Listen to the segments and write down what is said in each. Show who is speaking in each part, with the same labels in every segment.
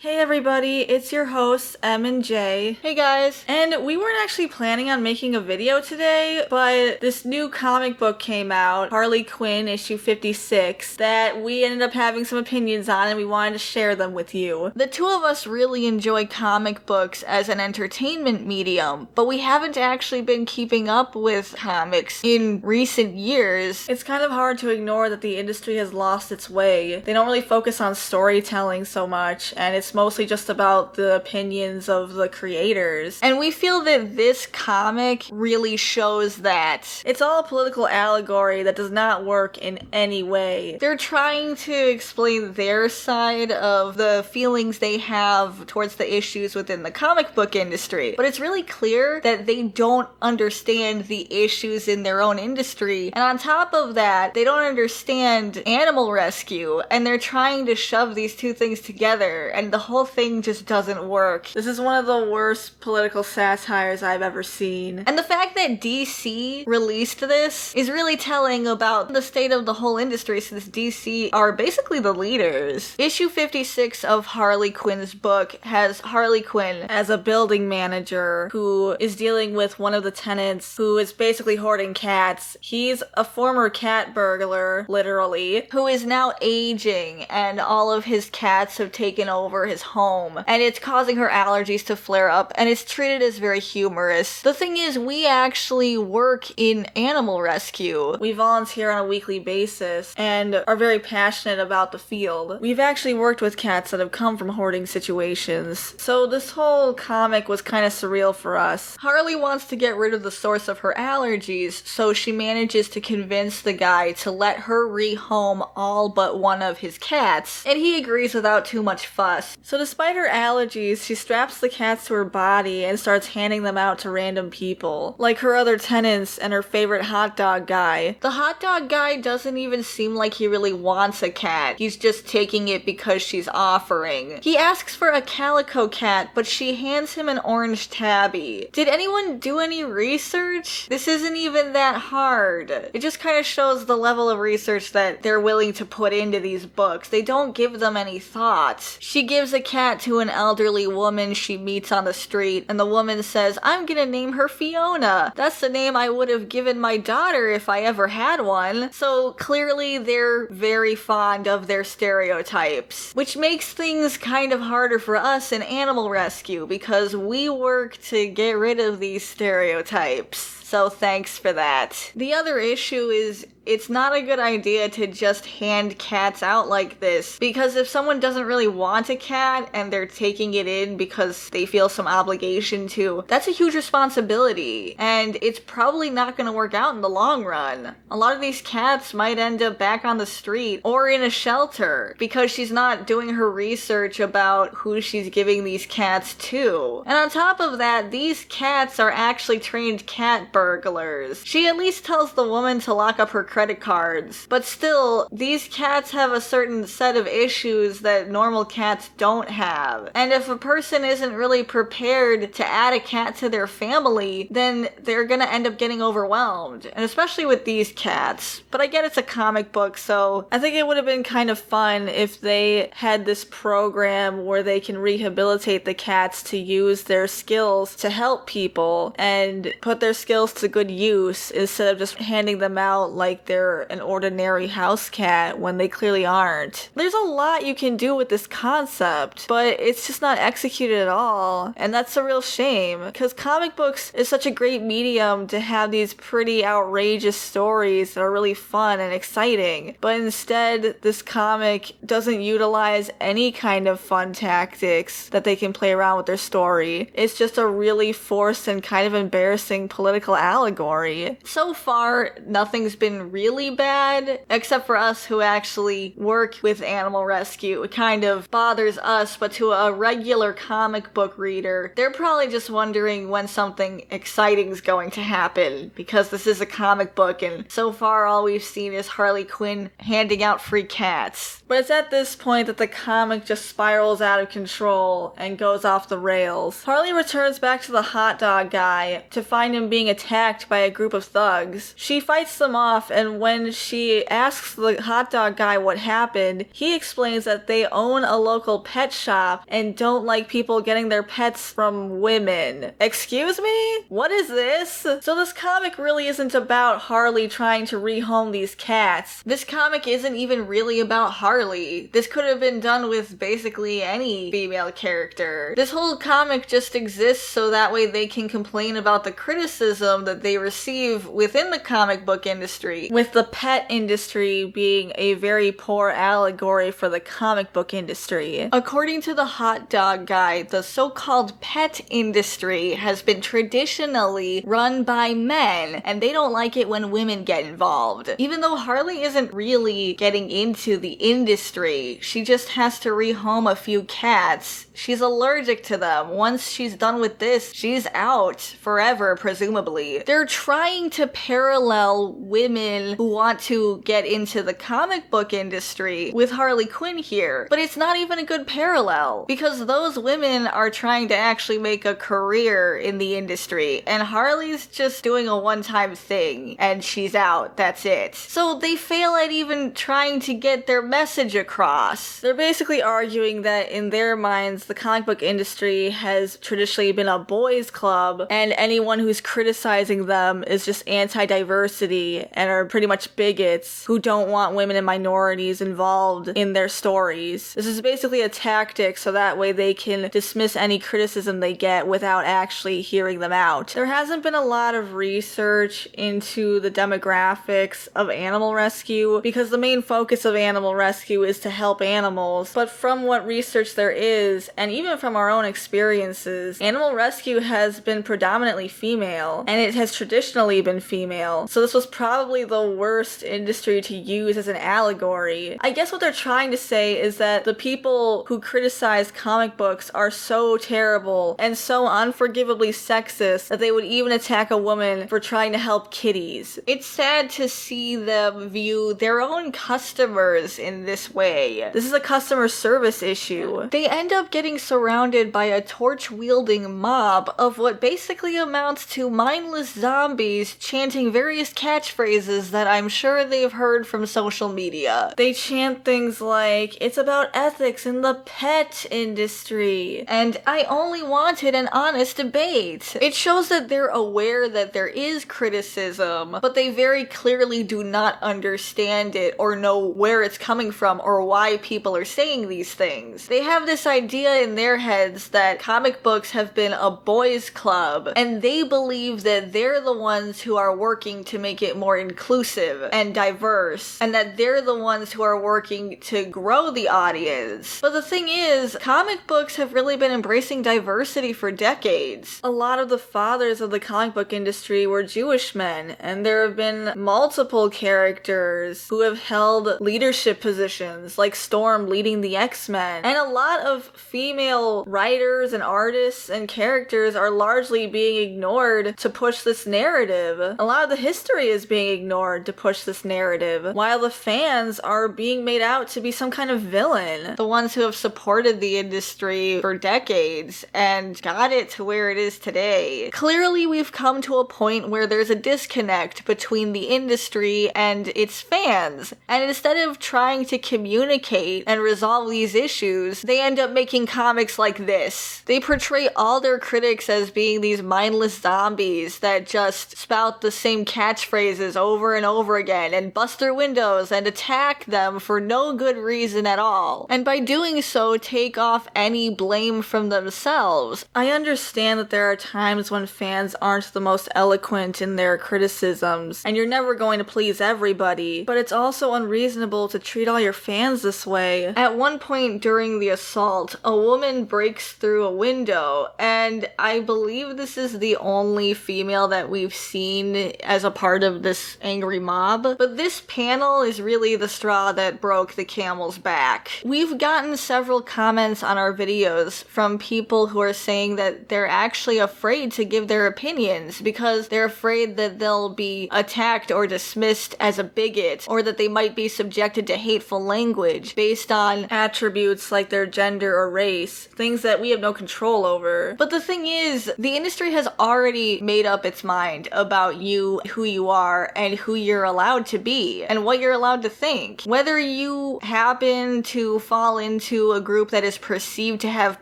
Speaker 1: Hey everybody, it's your hosts, Em and Jay.
Speaker 2: Hey guys.
Speaker 1: And we weren't actually planning on making a video today, but this new comic book came out, Harley Quinn issue 56, that we ended up having some opinions on and we wanted to share them with you.
Speaker 2: The two of us really enjoy comic books as an entertainment medium, but we haven't actually been keeping up with comics in recent years.
Speaker 1: It's kind of hard to ignore that the industry has lost its way. They don't really focus on storytelling so much, and it's mostly just about the opinions of the creators.
Speaker 2: And we feel that this comic really shows that.
Speaker 1: It's all a political allegory that does not work in any way.
Speaker 2: They're trying to explain their side of the feelings they have towards the issues within the comic book industry, but it's really clear that they don't understand the issues in their own industry. And on top of that, they don't understand animal rescue, and they're trying to shove these two things together, and the whole thing just doesn't work.
Speaker 1: This is one of the worst political satires I've ever seen.
Speaker 2: And the fact that DC released this is really telling about the state of the whole industry, since DC are basically the leaders. Issue 56 of Harley Quinn's book has Harley Quinn
Speaker 1: as a building manager who is dealing with one of the tenants who is basically hoarding cats. He's a former cat burglar, literally,
Speaker 2: who is now aging, and all of his cats have taken over his home, and it's causing her allergies to flare up, and it's treated as very humorous. The thing is, we actually work in animal rescue.
Speaker 1: We volunteer on a weekly basis and are very passionate about the field. We've actually worked with cats that have come from hoarding situations, so this whole comic was kind of surreal for us.
Speaker 2: Harley wants to get rid of the source of her allergies, so she manages to convince the guy to let her rehome all but one of his cats, and he agrees without too much fuss.
Speaker 1: So despite her allergies, she straps the cats to her body and starts handing them out to random people, like her other tenants and her favorite hot dog guy.
Speaker 2: The hot dog guy doesn't even seem like he really wants a cat. He's just taking it because she's offering. He asks for a calico cat, but she hands him an orange tabby. Did anyone do any research? This isn't even that hard. It just kind of shows the level of research that they're willing to put into these books. They don't give them any thought. She gives a cat to an elderly woman she meets on the street, and the woman says, "I'm gonna name her Fiona. That's the name I would have given my daughter if I ever had one." So clearly they're very fond of their stereotypes, which makes things kind of harder for us in animal rescue because we work to get rid of these stereotypes. So thanks for that. The other issue is it's not a good idea to just hand cats out like this, because if someone doesn't really want a cat and they're taking it in because they feel some obligation to, that's a huge responsibility, and it's probably not going to work out in the long run. A lot of these cats might end up back on the street or in a shelter because she's not doing her research about who she's giving these cats to. And on top of that, these cats are actually trained cat burglars. She at least tells the woman to lock up her credit cards, but still, these cats have a certain set of issues that normal cats don't have. And if a person isn't really prepared to add a cat to their family, then they're gonna end up getting overwhelmed, and especially with these cats. But I get it's a comic book, so
Speaker 1: I think it would have been kind of fun if they had this program where they can rehabilitate the cats to use their skills to help people and put their skills to good use instead of just handing them out like they're an ordinary house cat when they clearly aren't. There's a lot you can do with this concept, but it's just not executed at all, and that's a real shame, because comic books is such a great medium to have these pretty outrageous stories that are really fun and exciting, but instead this comic doesn't utilize any kind of fun tactics that they can play around with their story. It's just a really forced and kind of embarrassing political allegory.
Speaker 2: So far, nothing's been really bad, except for us who actually work with animal rescue. It kind of bothers us, but to a regular comic book reader, they're probably just wondering when something exciting is going to happen, because this is a comic book, and so far all we've seen is Harley Quinn handing out free cats.
Speaker 1: But it's at this point that the comic just spirals out of control and goes off the rails. Harley returns back to the hot dog guy to find him being attacked by a group of thugs. She fights them off and and when she asks the hot dog guy what happened, he explains that they own a local pet shop and don't like people getting their pets from women. Excuse me? What is this? So this comic really isn't about Harley trying to rehome these cats.
Speaker 2: This comic isn't even really about Harley. This could have been done with basically any female character. This whole comic just exists so that way they can complain about the criticism that they receive within the comic book industry.
Speaker 1: With the pet industry being a very poor allegory for the comic book industry.
Speaker 2: According to the hot dog guy, the so-called pet industry has been traditionally run by men, and they don't like it when women get involved. Even though Harley isn't really getting into the industry, she just has to rehome a few cats. She's allergic to them. Once she's done with this, she's out forever, presumably. They're trying to parallel women who want to get into the comic book industry with Harley Quinn here, but it's not even a good parallel, because those women are trying to actually make a career in the industry, and Harley's just doing a one-time thing, and she's out, that's it. So they fail at even trying to get their message across.
Speaker 1: They're basically arguing that in their minds, the comic book industry has traditionally been a boys' club, and anyone who's criticizing them is just anti-diversity and are pretty much bigots who don't want women and minorities involved in their stories. This is basically a tactic so that way they can dismiss any criticism they get without actually hearing them out. There hasn't been a lot of research into the demographics of animal rescue because the main focus of animal rescue is to help animals, but from what research there is, and even from our own experiences, animal rescue has been predominantly female, and it has traditionally been female, so this was probably the worst industry to use as an allegory. I guess what they're trying to say is that the people who criticize comic books are so terrible and so unforgivably sexist that they would even attack a woman for trying to help kitties.
Speaker 2: It's sad to see them view their own customers in this way.
Speaker 1: This is a customer service issue.
Speaker 2: They end up getting surrounded by a torch-wielding mob of what basically amounts to mindless zombies chanting various catchphrases that I'm sure they've heard from social media.
Speaker 1: They chant things like, "It's about ethics in the pet industry,"
Speaker 2: and "I only wanted an honest debate." It shows that they're aware that there is criticism, but they very clearly do not understand it or know where it's coming from or why people are saying these things. They have this idea in their heads that comic books have been a boys' club, and they believe that they're the ones who are working to make it more inclusive and diverse, and that they're the ones who are working to grow the audience. But the thing is, comic books have really been embracing diversity for decades.
Speaker 1: A lot of the fathers of the comic book industry were Jewish men, and there have been multiple characters who have held leadership positions, like Storm leading the X-Men, and a lot of female writers and artists and characters are largely being ignored to push this narrative. A lot of the history is being ignored to push this narrative, while the fans are being made out to be some kind of villain.
Speaker 2: The ones who have supported the industry for decades and got it to where it is today. Clearly, we've come to a point where there's a disconnect between the industry and its fans, and instead of trying to communicate and resolve these issues, they end up making comics like this. They portray all their critics as being these mindless zombies that just spout the same catchphrases over and over again and bust their windows and attack them for no good reason at all. And by doing so, take off any blame from themselves.
Speaker 1: I understand that there are times when fans aren't the most eloquent in their criticisms, and you're never going to please everybody, but it's also unreasonable to treat all your fans this way.
Speaker 2: At one point during the assault, a woman breaks through a window, and I believe this is the only female that we've seen as a part of this angry mob, but this panel is really the straw that broke the camel's back. We've gotten several comments on our videos from people who are saying that they're actually afraid to give their opinions because they're afraid that they'll be attacked or dismissed as a bigot, or that they might be subjected to hateful language based on
Speaker 1: attributes like their gender or race, things that we have no control over.
Speaker 2: But the thing is, the industry has already made up its mind about you, who you are, and who you're allowed to be and what you're allowed to think. Whether you happen to fall into a group that is perceived to have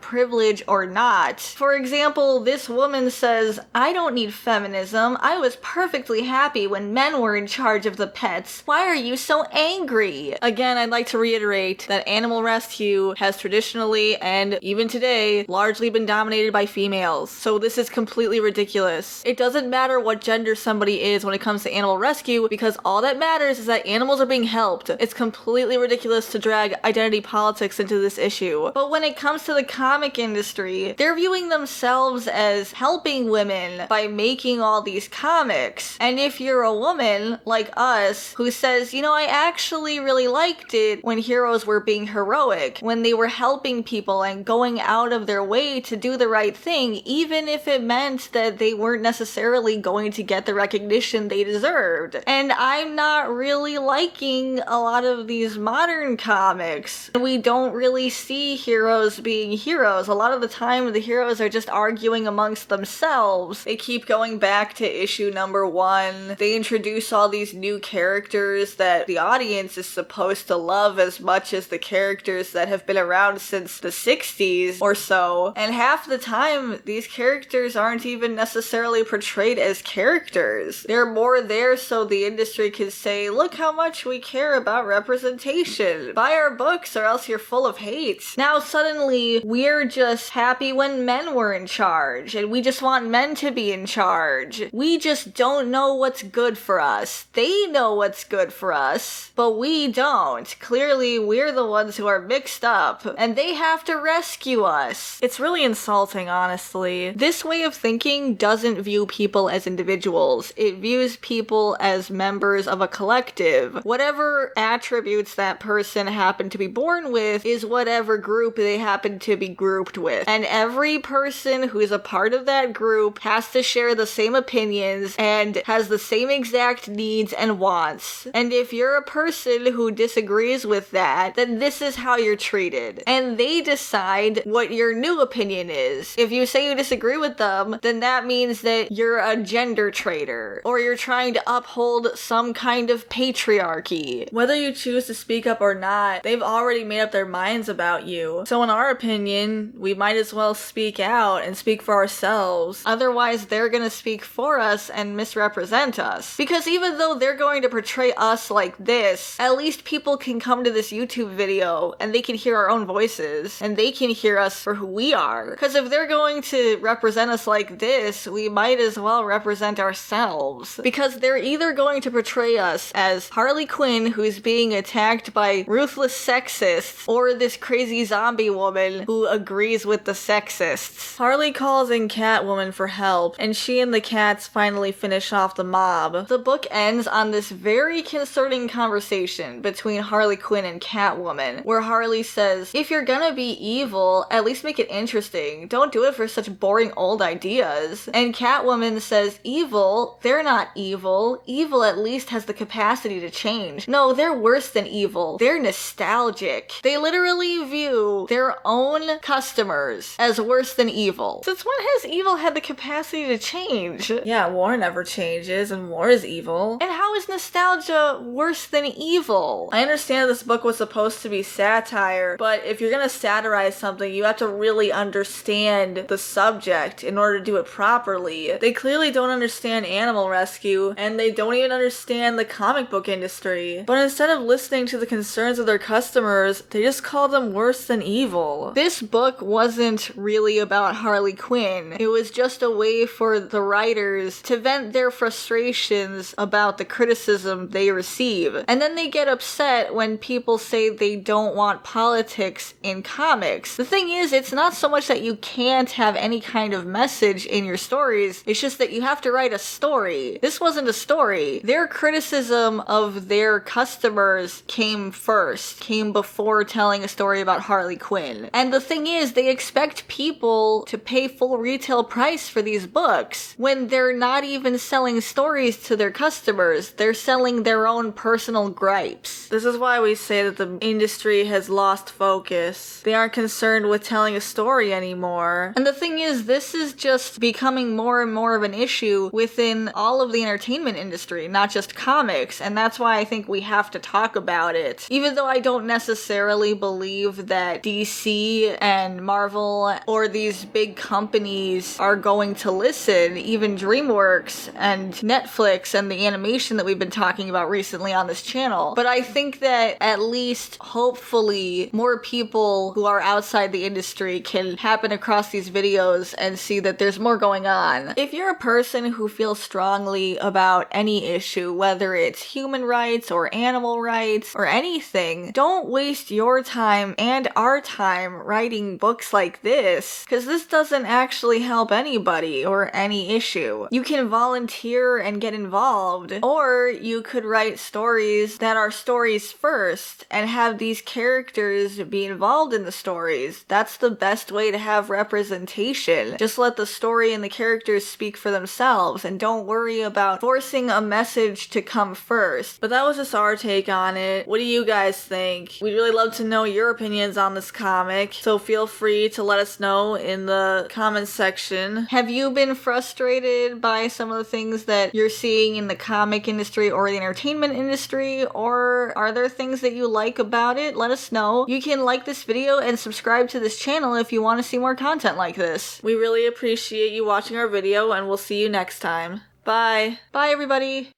Speaker 2: privilege or not. For example, this woman says, I don't need feminism. I was perfectly happy when men were in charge of the pets. Why are you so angry?
Speaker 1: Again, I'd like to reiterate that animal rescue has traditionally and even today largely been dominated by females. So this is completely ridiculous. It doesn't matter what gender somebody is when it comes to animal rescue because all that matters is that animals are being helped. It's completely ridiculous to drag identity politics into this issue.
Speaker 2: But when it comes to the comic industry, they're viewing themselves as helping women by making all these comics. And if you're a woman like us who says, you know, I actually really liked it when heroes were being heroic, when they were helping people and going out of their way to do the right thing, even if it meant that they weren't necessarily going to get the recognition they deserved. And I'm not really liking a lot of these modern comics. We don't really see heroes being heroes. A lot of the time, the heroes are just arguing amongst themselves. They keep going back to issue number 1. They introduce all these new characters that the audience is supposed to love as much as the characters that have been around since the 60s or so. And half the time, these characters aren't even necessarily portrayed as characters. They're more there so the industry can say, look how much we care about representation. Buy our books or else you're full of hate. Now suddenly, we're just happy when men were in charge, and we just want men to be in charge. We just don't know what's good for us. They know what's good for us, but we don't. Clearly, we're the ones who are mixed up, and they have to rescue us.
Speaker 1: It's really insulting, honestly.
Speaker 2: This way of thinking doesn't view people as individuals. It views people as members of a collective. Whatever attributes that person happened to be born with is whatever group they happen to be grouped with. And every person who is a part of that group has to share the same opinions and has the same exact needs and wants. And if you're a person who disagrees with that, then this is how you're treated. And they decide what your new opinion is. If you say you disagree with them, then that means that you're a gender traitor, or you're trying to uphold some kind of patriarchy.
Speaker 1: Whether you choose to speak up or not, they've already made up their minds about you. So in our opinion, we might as well speak out and speak for ourselves.
Speaker 2: Otherwise, they're gonna speak for us and misrepresent us. Because even though they're going to portray us like this, at least people can come to this YouTube video and they can hear our own voices and they can hear us for who we are. Because if they're going to represent us like this, we might as well represent ourselves. Because they're either going to portray us as Harley Quinn who's being attacked by ruthless sexists, or this crazy zombie woman who agrees with the sexists.
Speaker 1: Harley calls in Catwoman for help, and she and the cats finally finish off the mob.
Speaker 2: The book ends on this very concerning conversation between Harley Quinn and Catwoman, where Harley says, if you're gonna be evil, at least make it interesting. Don't do it for such boring old ideas. And Catwoman says, evil? They're not evil. Evil at least has the capacity to change. No, they're worse than evil. They're nostalgic. They literally view their own customers as worse than evil. Since when has evil had the capacity to change?
Speaker 1: Yeah, war never changes, and war is evil.
Speaker 2: And how is nostalgia worse than evil?
Speaker 1: I understand this book was supposed to be satire, but if you're gonna satirize something, you have to really understand the subject in order to do it properly. They clearly don't understand animal rescue, and they don't even understand the comic book industry. But instead of listening to the concerns of their customers, they just call them worse than evil.
Speaker 2: This book wasn't really about Harley Quinn. It was just a way for the writers to vent their frustrations about the criticism they receive. And then they get upset when people say they don't want politics in comics. The thing is, it's not so much that you can't have any kind of message in your stories, it's just that you have to write a story. This wasn't a story. Their criticism of their customers came first, came before telling a story about Harley Quinn. And the thing is, they expect people to pay full retail price for these books when they're not even selling stories to their customers. They're selling their own personal gripes.
Speaker 1: This is why we say that the industry has lost focus. They aren't concerned with telling a story anymore.
Speaker 2: And the thing is, this is just becoming more and more of an issue within all of the entertainment industry. industry, not just comics, and that's why I think we have to talk about it. Even though I don't necessarily believe that DC and Marvel or these big companies are going to listen, even DreamWorks and Netflix and the animation that we've been talking about recently on this channel. But I think that at least, hopefully, more people who are outside the industry can happen across these videos and see that there's more going on. If you're a person who feels strongly about any issue, whether it's human rights or animal rights or anything, don't waste your time and our time writing books like this, because this doesn't actually help anybody or any issue. You can volunteer and get involved, or you could write stories that are stories first and have these characters be involved in the stories. That's the best way to have representation. Just let the story and the characters speak for themselves and don't worry about forcing a message to come first. But that was just our take on it. What do you guys think? We'd really love to know your opinions on this comic, so feel free to let us know in the comments section. Have you been frustrated by some of the things that you're seeing in the comic industry or the entertainment industry, or are there things that you like about it? Let us know. You can like this video and subscribe to this channel if you want to see more content like this. We really appreciate you watching our video, and we'll see you next time. Bye. Bye, everybody.